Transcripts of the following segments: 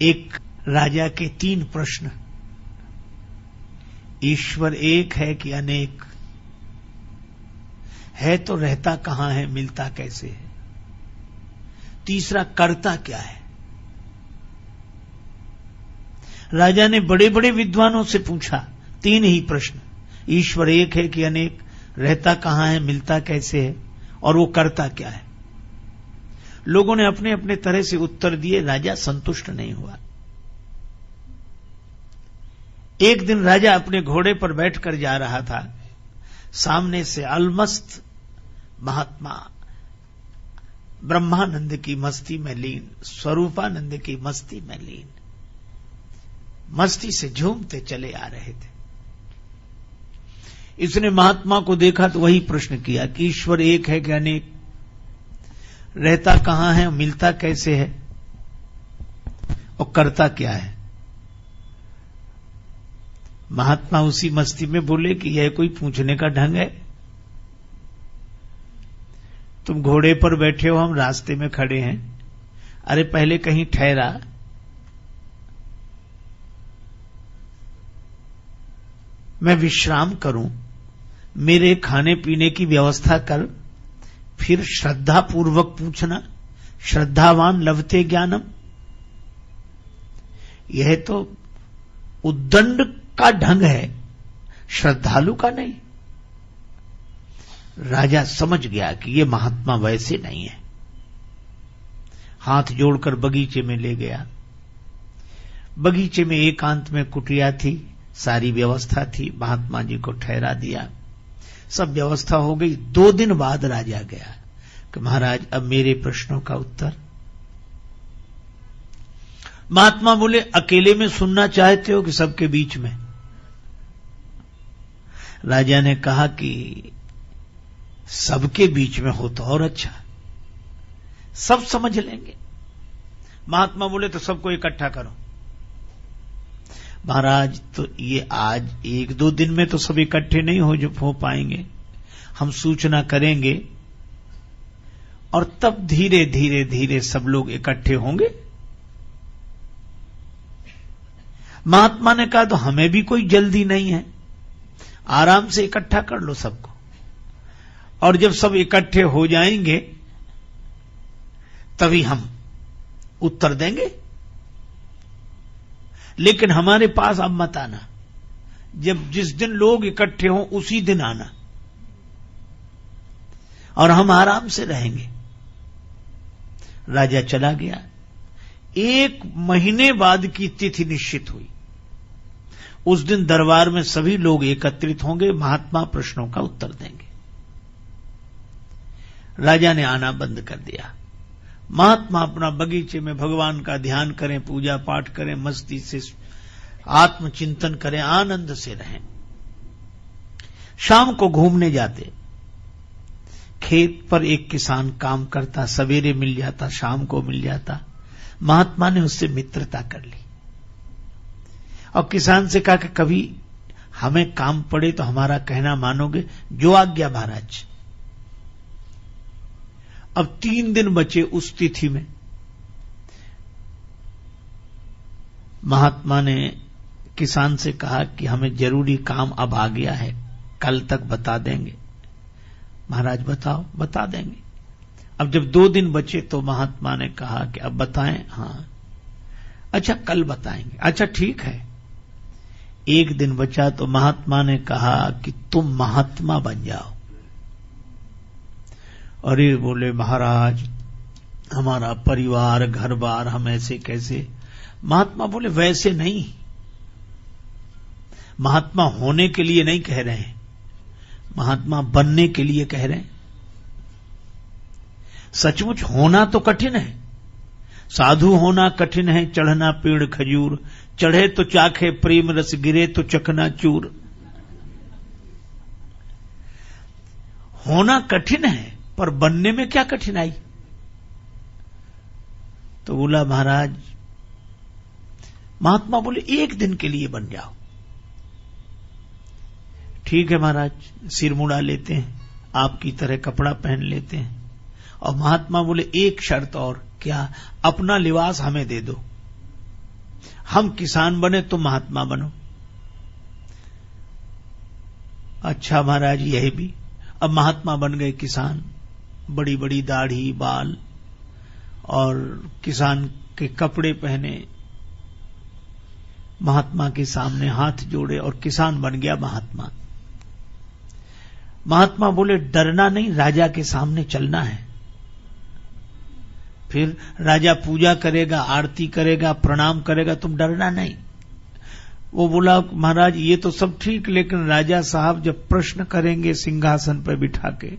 एक राजा के 3 प्रश्न। ईश्वर एक है कि अनेक है, तो रहता कहां है, मिलता कैसे है? तीसरा, करता क्या है? राजा ने बड़े बड़े विद्वानों से पूछा 3 ही प्रश्न। ईश्वर एक है कि अनेक, रहता कहां है, मिलता कैसे है, और वो करता क्या है? लोगों ने अपने अपने तरह से उत्तर दिए। राजा संतुष्ट नहीं हुआ। एक दिन राजा अपने घोड़े पर बैठकर जा रहा था। सामने से अलमस्त महात्मा ब्रह्मानंद की मस्ती में लीन, स्वरूपानंद की मस्ती में लीन, मस्ती से झूमते चले आ रहे थे। इसने महात्मा को देखा तो वही प्रश्न किया कि ईश्वर एक है कि अनेक, रहता कहां है, मिलता कैसे है, और करता क्या है? महात्मा उसी मस्ती में बोले कि यह कोई पूछने का ढंग है? तुम घोड़े पर बैठे हो, हम रास्ते में खड़े हैं। अरे पहले कहीं ठहरा, मैं विश्राम करूं, मेरे खाने पीने की व्यवस्था कर, फिर श्रद्धा पूर्वक पूछना। श्रद्धावान लभते ज्ञानम। यह तो उद्दंड का ढंग है, श्रद्धालु का नहीं। राजा समझ गया कि यह महात्मा वैसे नहीं है। हाथ जोड़कर बगीचे में ले गया। बगीचे में एकांत में कुटिया थी, सारी व्यवस्था थी। महात्मा जी को ठहरा दिया, सब व्यवस्था हो गई। 2 दिन बाद राजा गया कि महाराज अब मेरे प्रश्नों का उत्तर। महात्मा बोले, अकेले में सुनना चाहते हो कि सबके बीच में? राजा ने कहा कि सबके बीच में हो तो और अच्छा, सब समझ लेंगे। महात्मा बोले, तो सबको इकट्ठा करो। महाराज, तो ये आज 1-2 दिन में तो सब इकट्ठे नहीं हो पाएंगे। हम सूचना करेंगे और तब धीरे धीरे धीरे सब लोग इकट्ठे होंगे। महात्मा ने कहा, तो हमें भी कोई जल्दी नहीं है, आराम से इकट्ठा कर लो सबको, और जब सब इकट्ठे हो जाएंगे तभी हम उत्तर देंगे। लेकिन हमारे पास अब मत आना, जब जिस दिन लोग इकट्ठे हों उसी दिन आना, और हम आराम से रहेंगे। राजा चला गया। 1 महीने बाद की तिथि निश्चित हुई। उस दिन दरबार में सभी लोग एकत्रित होंगे, महात्मा प्रश्नों का उत्तर देंगे। राजा ने आना बंद कर दिया। महात्मा अपना बगीचे में भगवान का ध्यान करें, पूजा पाठ करें, मस्ती से आत्मचिंतन करें, आनंद से रहें। शाम को घूमने जाते। खेत पर एक किसान काम करता, सवेरे मिल जाता, शाम को मिल जाता। महात्मा ने उससे मित्रता कर ली और किसान से कहा कि कभी हमें काम पड़े तो हमारा कहना मानोगे? जो आज्ञा महाराज। अब 3 दिन बचे उस तिथि में। महात्मा ने किसान से कहा कि हमें जरूरी काम अब आ गया है, कल तक बता देंगे? महाराज बताओ। बता देंगे। अब जब 2 दिन बचे तो महात्मा ने कहा कि अब बताएं? हाँ। अच्छा, कल बताएंगे। अच्छा ठीक है। 1 दिन बचा तो महात्मा ने कहा कि तुम महात्मा बन जाओ। अरे बोले, महाराज हमारा परिवार घर बार, हम ऐसे कैसे? महात्मा बोले, वैसे नहीं, महात्मा होने के लिए नहीं कह रहे हैं, महात्मा बनने के लिए कह रहे हैं। सचमुच होना तो कठिन है, साधु होना कठिन है। चढ़ना पेड़ खजूर, चढ़े तो चाखे प्रेम रस, गिरे तो चकना चूर। होना कठिन है, पर बनने में क्या कठिनाई? तो बोला, महाराज। महात्मा बोले, 1 दिन के लिए बन जाओ। ठीक है महाराज। सिर मुड़ा लेते हैं, आपकी तरह कपड़ा पहन लेते हैं। और महात्मा बोले, एक शर्त और। क्या? अपना लिबास हमें दे दो। हम किसान बने तो महात्मा बनो। अच्छा महाराज, यही भी। अब महात्मा बन गए किसान, बड़ी बड़ी दाढ़ी बाल और किसान के कपड़े पहने, महात्मा के सामने हाथ जोड़े और किसान बन गया महात्मा। महात्मा बोले डरना नहीं, राजा के सामने चलना है। फिर राजा पूजा करेगा, आरती करेगा, प्रणाम करेगा, तुम डरना नहीं। वो बोला महाराज ये तो सब ठीक, लेकिन राजा साहब जब प्रश्न करेंगे सिंहासन पर बिठा के,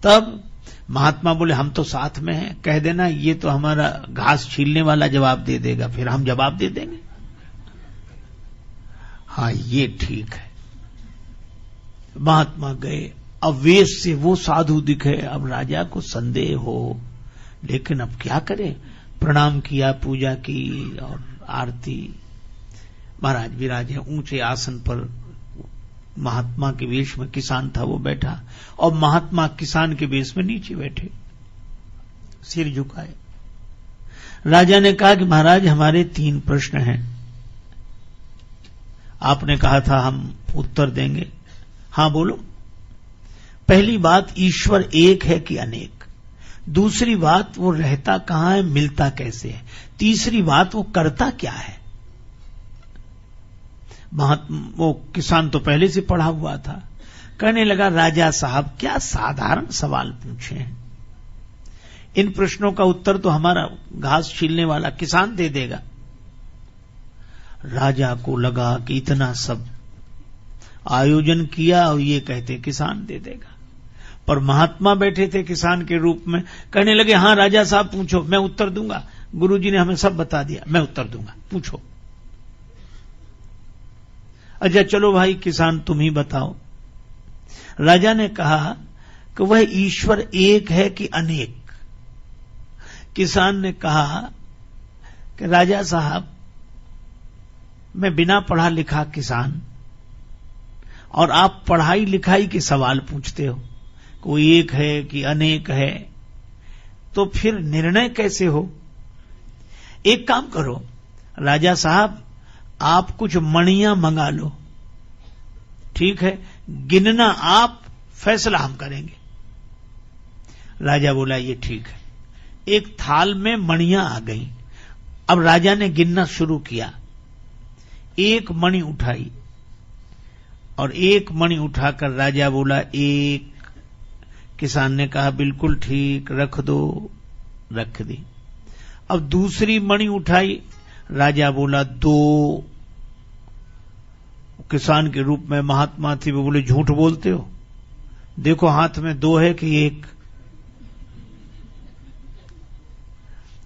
तब महात्मा बोले हम तो साथ में हैं, कह देना ये तो हमारा घास छीलने वाला जवाब दे देगा, फिर हम जवाब दे देंगे। हाँ ये ठीक है। महात्मा गए, अब वेश से वो साधु दिखे, अब राजा को संदेह हो, लेकिन अब क्या करे, प्रणाम किया, पूजा की और आरती। महाराज विराजे ऊंचे आसन पर, महात्मा के वेश में किसान था वो बैठा, और महात्मा किसान के वेश में नीचे बैठे, सिर झुकाए। राजा ने कहा कि महाराज हमारे 3 प्रश्न हैं, आपने कहा था हम उत्तर देंगे। हां बोलो। पहली बात, ईश्वर एक है कि अनेक? दूसरी बात, वो रहता कहां है, मिलता कैसे है? तीसरी बात, वो करता क्या है? वो किसान तो पहले से पढ़ा हुआ था, कहने लगा राजा साहब क्या साधारण सवाल पूछे हैं, इन प्रश्नों का उत्तर तो हमारा घास छीलने वाला किसान दे देगा। राजा को लगा कि इतना सब आयोजन किया और ये कहते किसान दे देगा, पर महात्मा बैठे थे किसान के रूप में, कहने लगे हां राजा साहब पूछो, मैं उत्तर दूंगा, गुरुजी ने हमें सब बता दिया, मैं उत्तर दूंगा, पूछो। अच्छा चलो भाई किसान तुम ही बताओ। राजा ने कहा कि वह ईश्वर एक है कि अनेक? किसान ने कहा कि राजा साहब मैं बिना पढ़ा लिखा किसान, और आप पढ़ाई लिखाई के सवाल पूछते हो, कोई एक है कि अनेक है, तो फिर निर्णय कैसे हो? एक काम करो राजा साहब, आप कुछ मणियां मंगा लो, ठीक है, गिनना आप, फैसला हम करेंगे। राजा बोला ये ठीक है। एक थाल में मणियां आ गई, अब राजा ने गिनना शुरू किया, एक मणि उठाई, और एक मणि उठाकर राजा बोला 1। किसान ने कहा बिल्कुल ठीक, रख दो, रख दी। अब दूसरी मणि उठाई, राजा बोला 2। किसान के रूप में महात्मा थी, वो बोले झूठ बोलते हो, देखो हाथ में 2 है कि 1?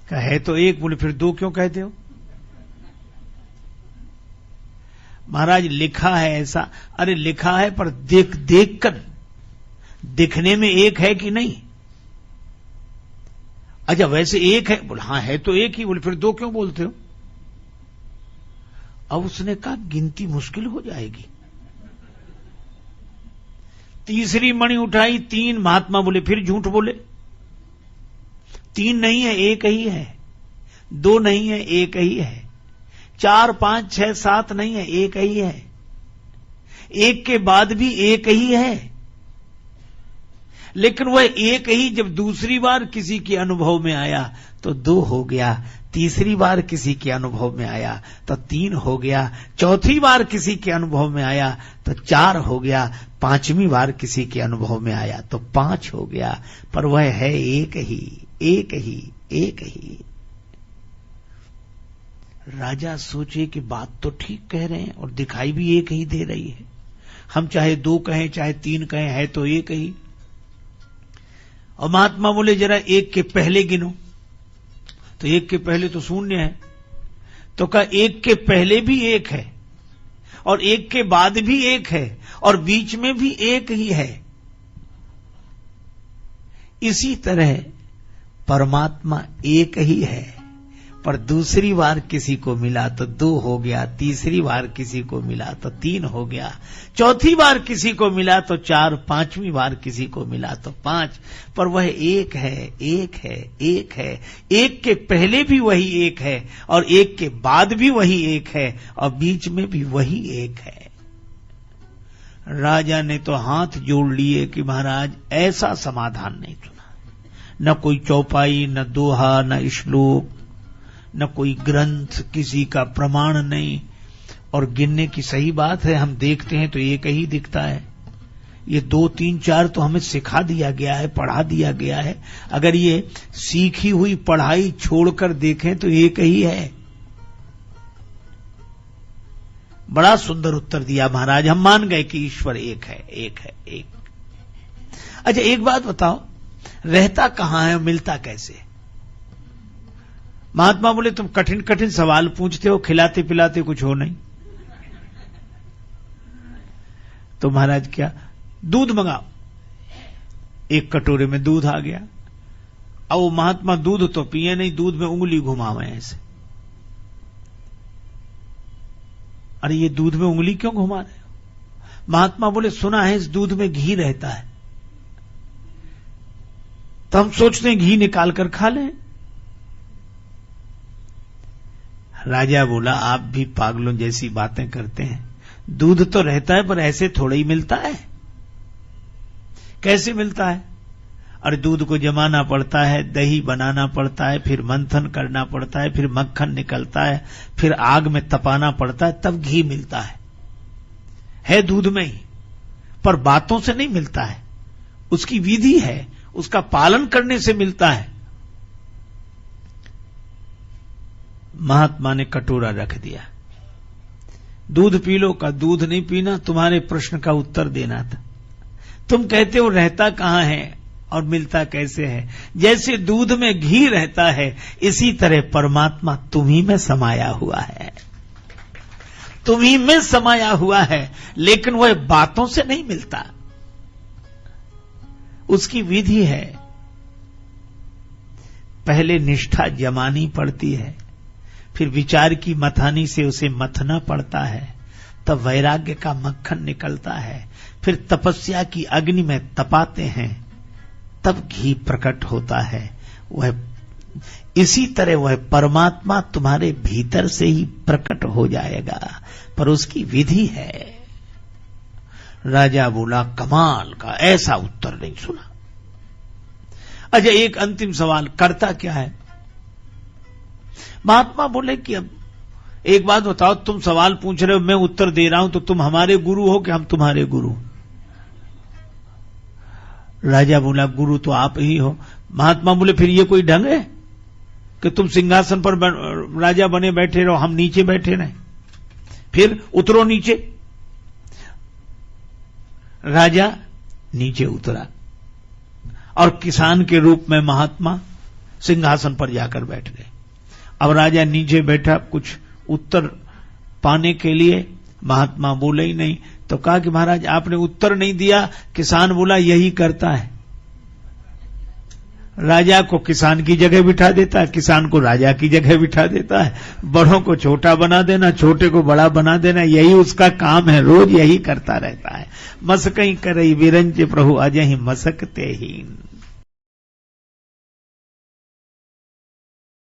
कहा है तो 1। बोले फिर 2 क्यों कहते हो? महाराज लिखा है ऐसा। अरे लिखा है पर देख देख कर, दिखने में 1 है कि नहीं? अच्छा वैसे 1 है? बोले हाँ है तो 1 ही। बोले फिर 2 क्यों बोलते हो? अब उसने कहा गिनती मुश्किल हो जाएगी। तीसरी मणि उठाई, 3। महात्मा बोले फिर झूठ बोले, 3 नहीं है, 1 ही है। 2 नहीं है, 1 ही है। 4, 5, 6, 7 नहीं है, 1 ही है। 1 के बाद भी 1 ही है, लेकिन वह 1 ही जब दूसरी बार किसी के अनुभव में आया तो 2 हो गया, तीसरी बार किसी के अनुभव में आया तो 3 हो गया, चौथी बार किसी के अनुभव में आया तो 4 हो गया, 5वीं बार किसी के अनुभव में आया तो 5 हो गया, पर वह है 1 ही, 1 ही, 1 ही। राजा सोचे कि बात तो ठीक कह रहे हैं और दिखाई भी 1 ही दे रही है, हम चाहे 2 कहें चाहे 3 कहें, है तो 1 ही। और महात्मा बोले जरा 1 के पहले गिनो, तो 1 के पहले तो 0 है, तो कहा 1 के पहले भी 1 है और 1 के बाद भी 1 है और बीच में भी 1 ही है। इसी तरह परमात्मा 1 ही है, पर दूसरी बार किसी को मिला तो 2 हो गया, तीसरी बार किसी को मिला तो 3 हो गया, चौथी बार किसी को मिला तो 4, 5वीं बार किसी को मिला तो 5। पर वह एक है, एक है, एक है, एक के पहले भी वही एक है और एक के बाद भी वही एक है और बीच में भी वही एक है। राजा ने तो हाथ जोड़ लिए कि महाराज ऐसा समाधान नहीं सुना, न कोई चौपाई, न दोहा, न श्लोक, न कोई ग्रंथ, किसी का प्रमाण नहीं। और गिनने की सही बात है, हम देखते हैं तो एक ही दिखता है। ये 2, 3, 4 तो हमें सिखा दिया गया है, पढ़ा दिया गया है। अगर ये सीखी हुई पढ़ाई छोड़कर देखें तो एक ही है। बड़ा सुंदर उत्तर दिया महाराज, हम मान गए कि ईश्वर एक है, एक है, एक। अच्छा एक बात बताओ, रहता कहां है, मिलता कैसे? महात्मा बोले तुम कठिन कठिन सवाल पूछते हो, खिलाते पिलाते कुछ हो नहीं। तो महाराज क्या, दूध मंगाओ। एक कटोरे में दूध आ गया। अब वो महात्मा दूध तो पिए नहीं, दूध में उंगली घुमावे ऐसे। अरे ये दूध में उंगली क्यों घुमा रहे हो? महात्मा बोले सुना है इस दूध में घी रहता है, तो हम सोचते हैं घी निकाल कर खा लें। राजा बोला आप भी पागलों जैसी बातें करते हैं, दूध तो रहता है पर ऐसे थोड़ा ही मिलता है। कैसे मिलता है? और दूध को जमाना पड़ता है, दही बनाना पड़ता है, फिर मंथन करना पड़ता है, फिर मक्खन निकलता है, फिर आग में तपाना पड़ता है, तब घी मिलता है दूध में ही। पर बातों से नहीं मिलता है, उसकी विधि है, उसका पालन करने से मिलता है। महात्मा ने कटोरा रख दिया, दूध पी लो का, दूध नहीं पीना, तुम्हारे प्रश्न का उत्तर देना था। तुम कहते हो रहता कहां है और मिलता कैसे है? जैसे दूध में घी रहता है, इसी तरह परमात्मा तुम्ही में समाया हुआ है, तुम्ही में समाया हुआ है, लेकिन वह बातों से नहीं मिलता, उसकी विधि है। पहले निष्ठा जमानी पड़ती है, फिर विचार की मथानी से उसे मथना पड़ता है, तब वैराग्य का मक्खन निकलता है, फिर तपस्या की अग्नि में तपाते हैं, तब घी प्रकट होता है। वह इसी तरह वह परमात्मा तुम्हारे भीतर से ही प्रकट हो जाएगा, पर उसकी विधि है। राजा बोला कमाल का, ऐसा उत्तर नहीं सुना। अच्छा एक अंतिम सवाल, करता क्या है? महात्मा बोले कि अब एक बात बताओ, तुम सवाल पूछ रहे हो, मैं उत्तर दे रहा हूं, तो तुम हमारे गुरु हो कि हम तुम्हारे गुरु? राजा बोला गुरु तो आप ही हो। महात्मा बोले फिर ये कोई ढंग है कि तुम सिंहासन पर राजा बने बैठे रहो, हम नीचे बैठे रहे? फिर उतरो नीचे। राजा नीचे उतरा और किसान के रूप में महात्मा सिंहासन पर जाकर बैठ गए। अब राजा नीचे बैठा, कुछ उत्तर पाने के लिए महात्मा बोले ही नहीं, तो कहा कि महाराज आपने उत्तर नहीं दिया। किसान बोला यही करता है, राजा को किसान की जगह बिठा देता है, किसान को राजा की जगह बिठा देता है, बड़ों को छोटा बना देना, छोटे को बड़ा बना देना, यही उसका काम है, रोज यही करता रहता है। मसकई करई विरंज प्रभु अजहि मसकते हीन।